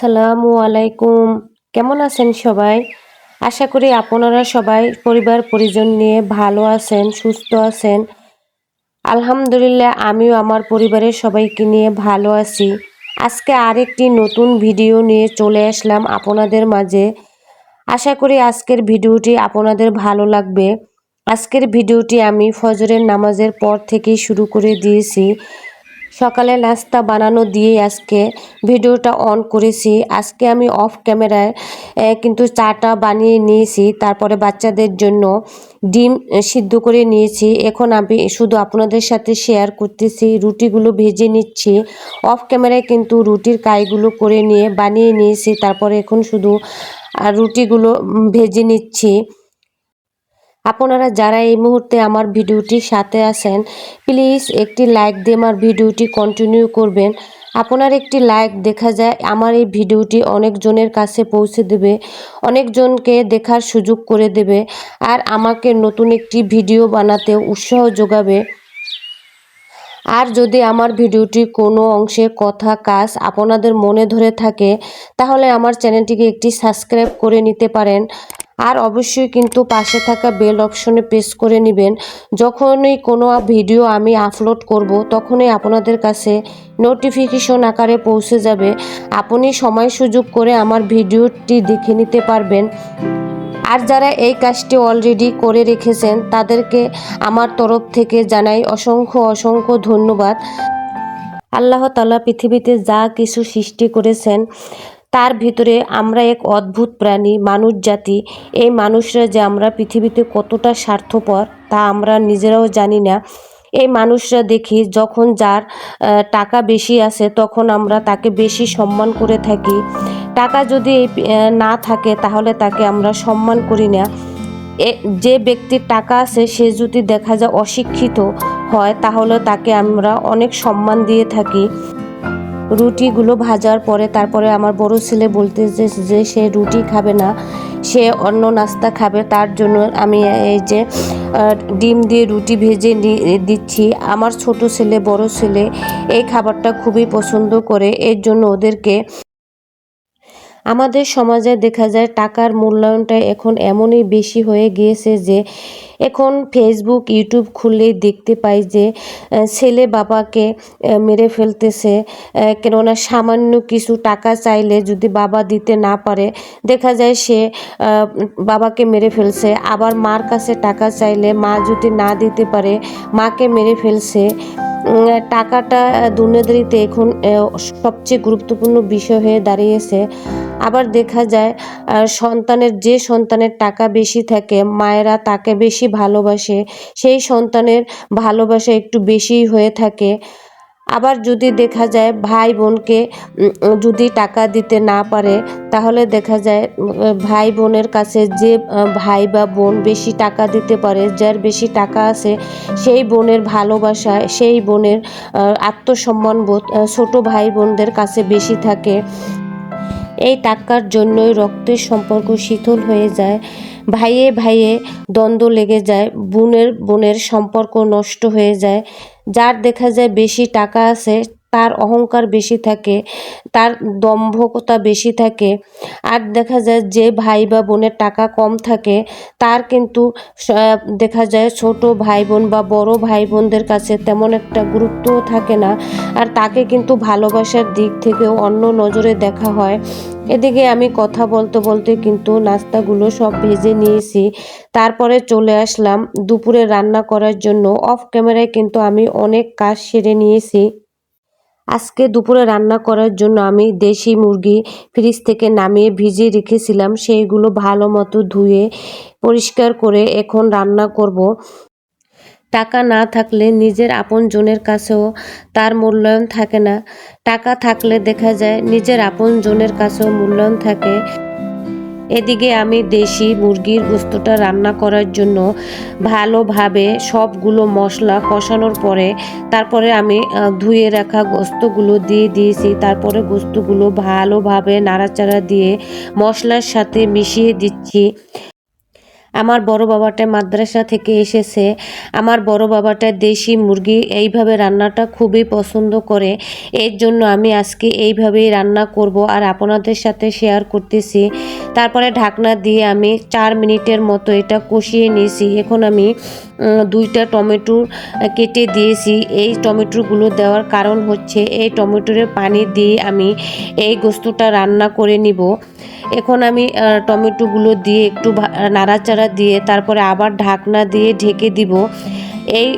আসসালামু আলাইকুম। কেমন আছেন সবাই? আশা করি আপনারা সবাই পরিবার পরিজন নিয়ে ভালো আছেন, সুস্থ আছেন। আলহামদুলিল্লাহ আমিও আমার পরিবারের সবাইকে নিয়ে ভালো আছি। আজকে আরেকটি নতুন ভিডিও নিয়ে চলে আসলাম আপনাদের মাঝে। আশা করি আজকের ভিডিওটি আপনাদের ভালো লাগবে। আজকের ভিডিওটি আমি ফজরের নামাজের পর থেকেই শুরু করে দিয়েছি। সকালে নাস্তা বানানো দিয়ে আজকে ভিডিওটা অন করেছি। আজকে আমি অফ ক্যামেরায় কিন্তু চাটা বানিয়ে নিয়েছি, তারপরে বাচ্চাদের জন্য ডিম সিদ্ধ করে নিয়েছি। এখন আমি শুধু আপনাদের সাথে শেয়ার করতেছি, রুটিগুলো ভেজে নিচ্ছি। অফ ক্যামেরায় কিন্তু রুটির কাইগুলো করে নিয়ে বানিয়ে নিয়েছি, তারপরে এখন শুধু রুটিগুলো ভেজে নিচ্ছি। আপনারা যারা এই মুহূর্তে আমার ভিডিওটির সাথে আছেন, প্লিজ একটি লাইক দিয়ে আমার ভিডিওটি কন্টিনিউ করবেন। আপনার একটি লাইক দেখা যায় আমার এই ভিডিওটি অনেকজনের কাছে পৌঁছে দেবে, অনেকজনকে দেখার সুযোগ করে দেবে, আর আমাকে নতুন একটি ভিডিও বানাতে উৎসাহ যোগাবে। আর যদি আমার ভিডিওটি কোনো অংশে কথা কাজ আপনাদের মনে ধরে থাকে, তাহলে আমার চ্যানেলটিকে একটি সাবস্ক্রাইব করে নিতে পারেন। আর অবশ্যই কিন্তু পাশে থাকা বেল অপশনে প্রেস করে নেবেন। যখনই কোনো ভিডিও আমি আপলোড করব, তখনই আপনাদের কাছে নোটিফিকেশন আকারে পৌঁছে যাবে। আপনি সময় সুযোগ করে আমার ভিডিওটি দেখে নিতে পারবেন। আর যারা এই কাজটি অলরেডি করে রেখেছেন, তাদেরকে আমার তরফ থেকে জানাই অসংখ্য অসংখ্য ধন্যবাদ। আল্লাহ তাআলা পৃথিবীতে যা কিছু সৃষ্টি করেছেন, তার ভিতরে আমরা এক অদ্ভুত প্রাণী, মানুষ জাতি। এই মানুষরা যে আমরা পৃথিবীতে কতটা স্বার্থপর তা আমরা নিজেরাও জানি না। এই মানুষরা দেখি যখন যার টাকা বেশি আছে, তখন আমরা তাকে বেশি সম্মান করে থাকি। টাকা যদি না থাকে, তাহলে তাকে আমরা সম্মান করি না। যে ব্যক্তির টাকা আছে সে যদি দেখা যায় অশিক্ষিত হয়, তাহলে তাকে আমরা অনেক সম্মান দিয়ে থাকি। রুটিগুলো ভাজার পরে তারপরে আমার বড় ছেলে বলতেছে যে সে রুটি খাবে না, সে অন্য নাস্তা খাবে। তার জন্য আমি এই যে ডিম দিয়ে রুটি ভেজে দিচ্ছি। আমার ছোট ছেলে বড় ছেলে এই খাবারটা খুবই পছন্দ করে, এর জন্য ওদেরকে। আমাদের সমাজে দেখা যায় টাকার মূল্যায়নটা এখন এমনই বেশি হয়ে গিয়েছে যে এখন ফেসবুক ইউটিউব খুললেই দেখতে পাই যে ছেলে বাবাকে মেরে ফেলতেছে। কেননা সামান্য কিছু টাকা চাইলে যদি বাবা দিতে না পারে, দেখা যায় সে বাবাকে মেরে ফেলছে। আবার মার কাছে টাকা চাইলে মা যদি না দিতে পারে, মাকে মেরে ফেলছে। টাকাটা দুনিয়াদারিতে এখন সবচেয়ে গুরুত্বপূর্ণ বিষয় হয়ে দাঁড়িয়েছে। আবার দেখা যায় সন্তানের টাকা বেশি থাকে, মায়েরা তাকে বেশি ভালোবাসে, সেই সন্তানের ভালোবাসা একটু বেশি হয়ে থাকে। আবার যদি দেখা যায় ভাই বোনকে যদি টাকা দিতে না পারে, তাহলে দেখা যায় ভাই বোনের কাছে যে ভাই বা বোন বেশি টাকা দিতে পারে, যার বেশি টাকা আছে, সেই বোনের ভালোবাসা, সেই বোনের আত্মসম্মানবোধ ছোট ভাই বোনদের কাছে বেশি থাকে। এই টাকার জন্যই রক্তের সম্পর্ক শিথিল হয়ে যায়, ভাইয়ে ভাইয়ে দ্বন্দ্ব লেগে যায়, বোনের সম্পর্ক নষ্ট হয়ে যায়। যার দেখা যায় বেশি টাকা আছে, তার অহংকার বেশি থাকে, তার দম্ভকতা বেশি থাকে। আর দেখা যায় যে ভাই বা বোনের টাকা কম থাকে, তার কিন্তু দেখা যায় ছোট ভাই বোন বা বড় ভাই বোনদের কাছে তেমন একটা গুরুত্বও থাকে না, আর তাকে কিন্তু ভালোবাসার দিক থেকেও অন্য নজরে দেখা হয়। এদিকে আমি কথা বলতে বলতে কিন্তু নাস্তাগুলো সব ভেজে নিয়েছি। তারপরে চলে আসলাম দুপুরে রান্না করার জন্য। অফ ক্যামেরায় কিন্তু আমি অনেক কাজ সেরে নিয়েছি। আজকে দুপুরে রান্না করার জন্য আমি দেশি মুরগি ফ্রিজ থেকে নামিয়ে ভিজিয়ে রেখেছিলাম, সেইগুলো ভালো মতো ধুয়ে পরিষ্কার করে এখন রান্না করব। টাকা না থাকলে নিজের আপনজনের কাছেও তার মূল্যায়ন থাকে না, টাকা থাকলে দেখা যায় নিজের আপনজনের কাছেও মূল্যায়ন থাকে। এদিকে আমি দেশি মুরগির গোশতটা রান্না করার জন্য ভালোভাবে সবগুলো মশলা কষানোর পরে তারপরে আমি ধুয়ে রাখা গোশতগুলো দিয়ে দিয়েছি। তারপরে গোশতগুলো ভালোভাবে নাড়াচাড়া দিয়ে মশলার সাথে মিশিয়ে দিচ্ছি। আমার বড় বাবাটা মাদ্রাসা থেকে এসেছে। আমার বড় বাবাটা দেশি মুরগি এইভাবে রান্নাটা খুবই পছন্দ করে। এর জন্য আমি আজকে এইভাবেই রান্না করব আর আপনাদের সাথে শেয়ার করতেছি। তারপরে ঢাকনা দিয়ে আমি 4 মিনিটের মতো এটা কষিয়ে নিয়েছি। এখন আমি 2টা টমেটো কেটে দিয়েছি। এই টমেটোগুলো দেওয়ার কারণ হচ্ছে এই টমেটোর পানি দিয়ে আমি এই গোস্তটা রান্না করে নিব। এখন আমি টমেটোগুলো দিয়ে একটু নাড়াচাড়া দিয়ে তারপরে আবার ঢাকনা দিয়ে ঢেকে দিব। এই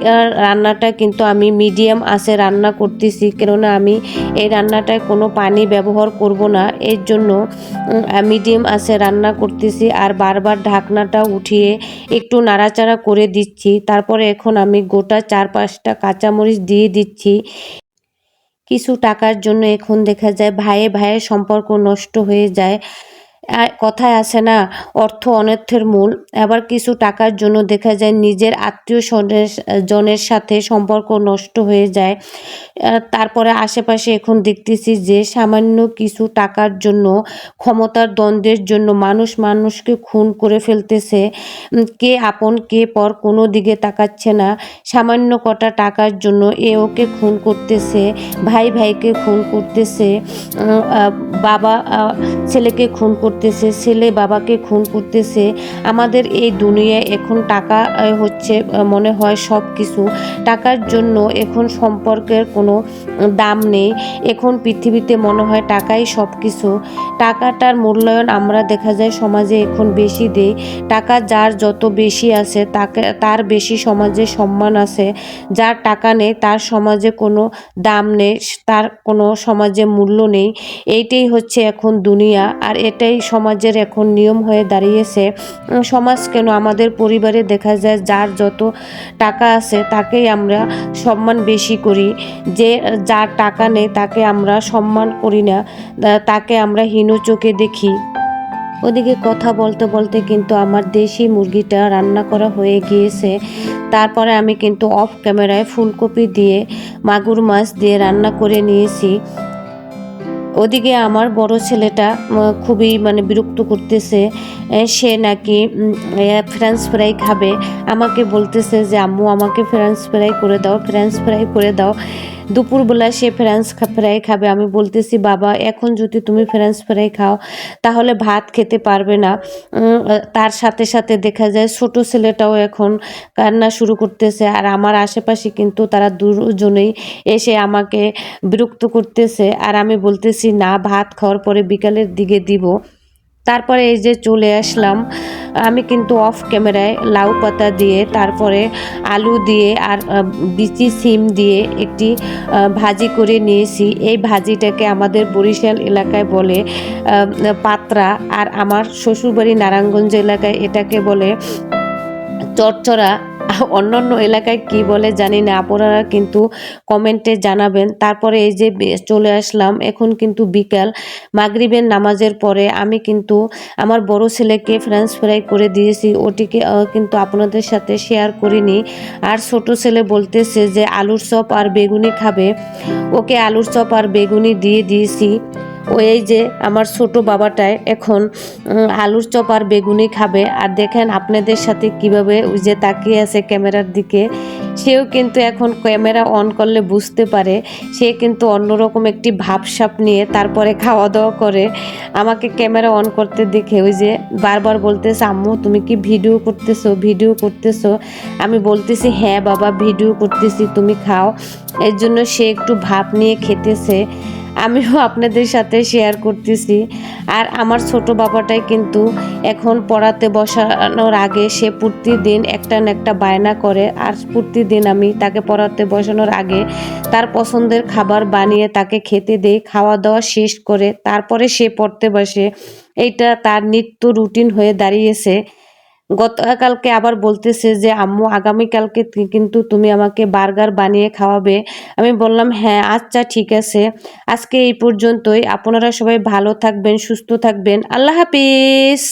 রান্নাটা কিন্তু আমি মিডিয়াম আঁচে রান্না করতেছি, কেননা আমি এই রান্নাটায় কোনো পানি ব্যবহার করব না। এর জন্য মিডিয়াম আঁচে রান্না করতেছি আর বারবার ঢাকনাটা উঠিয়ে একটু নাড়াচাড়া করে দিচ্ছি। তারপরে এখন আমি গোটা 4-5টা কাঁচামরিচ দিয়ে দিচ্ছি। কিছু টাকার জন্য এখন দেখা যায় ভাইয়ে ভাইয়ে সম্পর্ক নষ্ট হয়ে যায়। কথায় আছে না, অর্থ অনর্থের মূল। আবার কিছু টাকার জন্য দেখা যায় নিজের আত্মীয় জনের সাথে সম্পর্ক নষ্ট হয়ে যায়। তারপরে আশেপাশে এখন দেখতেছি যে সামান্য কিছু টাকার জন্য, ক্ষমতার দ্বন্দ্বের জন্য মানুষ মানুষকে খুন করে ফেলতেছে। কে আপন কে পর কোনো দিকে তাকাচ্ছে না। সামান্য কটা টাকার জন্য এ ওকে খুন করতেছে, ভাই ভাইকে খুন করতেছে, বাবা ছেলেকে খুন করতেছে, ছেলে বাবাকে খুন করতেছে। আমাদের এই দুনিয়ায় এখন টাকা হচ্ছে মনে হয় সব কিছু। টাকার জন্য এখন সম্পর্কের কোনো দাম নেই। এখন পৃথিবীতে মনে হয় টাকাই সব কিছু। টাকাটার মূল্যায়ন আমরা দেখা যায় সমাজে এখন বেশি দেই। টাকা যার যত বেশি আছে তার বেশি সমাজে সম্মান আছে। যার টাকা নেই তার সমাজে কোনো দাম নেই, তার কোনো সমাজে মূল্য নেই। এইটাই হচ্ছে এখন দুনিয়া আর এটাই সমাজের এখন নিয়ম হয়ে দাঁড়িয়েছে। সমাজ কেন, আমাদের পরিবারে দেখা যায় যার যত টাকা আছে তাকেই আমরা সম্মান বেশি করি। যার টাকা নেই তাকে আমরা সম্মান করি না, তাকে আমরা হীন চোখে দেখি। ওদিকে কথা বলতে বলতে কিন্তু আমার দেশি মুরগিটা রান্না করা হয়ে গিয়েছে। তারপরে আমি কিন্তু অফ ক্যামেরায় ফুলকপি দিয়ে মাগুর মাছ দিয়ে রান্না করে নিয়েছি। ওদিকে আমার বড় ছেলেটা খুবই বিরক্ত করতেছে। সে নাকি ফ্রেঞ্চ ফ্রাই খাবে। আমাকে বলতেছে যে আম্মু আমাকে ফ্রেঞ্চ ফ্রাই করে দাও, ফ্রেঞ্চ ফ্রাই করে দাও। দুপুরবেলা সে ফ্রেঞ্চ ফ্রাই খাবে। আমি বলতেছি বাবা এখন যদি তুমি ফ্রেঞ্চ ফ্রাই খাও তাহলে ভাত খেতে পারবে না। তার সাথে সাথে দেখা যায় ছোট ছেলেটাও এখন কান্না শুরু করতেছে। আর আমার আশেপাশে কিন্তু তারা দুজনেই এসে আমাকে বিরক্ত করতেছে। আর আমি বলতেছি না, ভাত খাওয়ার পরে বিকালের দিকে দিব। তারপরে এই যে চলে আসলাম, আমি কিন্তু অফ ক্যামেরায় লাউ পাতা দিয়ে তারপরে আলু দিয়ে আর বিচি সিম দিয়ে একটি ভাজি করে নিয়েছি। এই ভাজিটাকে আমাদের বরিশাল এলাকায় বলে পাতরা, আর আমার শ্বশুরবাড়ি নারায়ণগঞ্জ এলাকায় এটাকে বলে চচ্চড়া। অন্যান্য এলাকায় কি বলে জানি না, আপনারা কিন্তু কমেন্টে জানাবেন। তারপরে এই যে চলে আসলাম, এখন কিন্তু বিকাল, মাগরিবের নামাজের পরে আমি কিন্তু আমার বড় ছেলেকে ফ্রেঞ্চ ফ্রাই করে দিয়েছি। ওটিকে কিন্তু আপনাদের সাথে শেয়ার করিনি। আর ছোট ছেলে বলতেছে যে আলুর চপ আর বেগুনি খাবে, ওকে আলুর চপ আর বেগুনি দিয়ে দিয়েছি। এই যে আমার ছোট বাবাটায় এখন আলুর চপ আর বেগুনি খাবে। আর দেখেন আপনাদের সাথে কিভাবে ওই যে তাকিয়ে আছে ক্যামেরার দিকে। সেও কিন্তু এখন ক্যামেরা অন করলে বুঝতে পারে, সে কিন্তু অন্যরকম একটি ভাবসাব নিয়ে তারপরে খাওয়া দাওয়া করে। আমাকে ক্যামেরা অন করতে দেখে ওই যে বারবার বলতেছে আম্মু তুমি কি ভিডিও করতেছো, ভিডিও করতেছো। আমি বলতেছি হ্যাঁ বাবা ভিডিও করতেছি, তুমি খাও। এর জন্য সে একটু ভাব নিয়ে খেতেছে। আমিও আপনাদের সাথে শেয়ার করতেছি। আর আমার ছোট বাবাটাই কিন্তু এখন পড়াতে বসানোর আগে সে প্রতিদিন একটা না একটা বায়না করে। আর প্রতিদিন আমি তাকে পড়াতে বসানোর আগে তার পছন্দের খাবার বানিয়ে তাকে খেতে দেই। খাওয়া দাওয়া শেষ করে তারপরে সে পড়তে বসে। এইটা তার নিত্য রুটিন হয়ে দাঁড়িয়েছে। গতকালকে আবার বলতেছে যে আম্মু আগামীকালকে কিন্তু তুমি আমাকে বার্গার বানিয়ে খাওয়াবে। আমি বললাম হ্যাঁ আচ্ছা ঠিক আছে। আজকে এই পর্যন্তই। আপনারা সবাই ভালো থাকবেন, সুস্থ থাকবেন। আল্লাহ হাফিজ।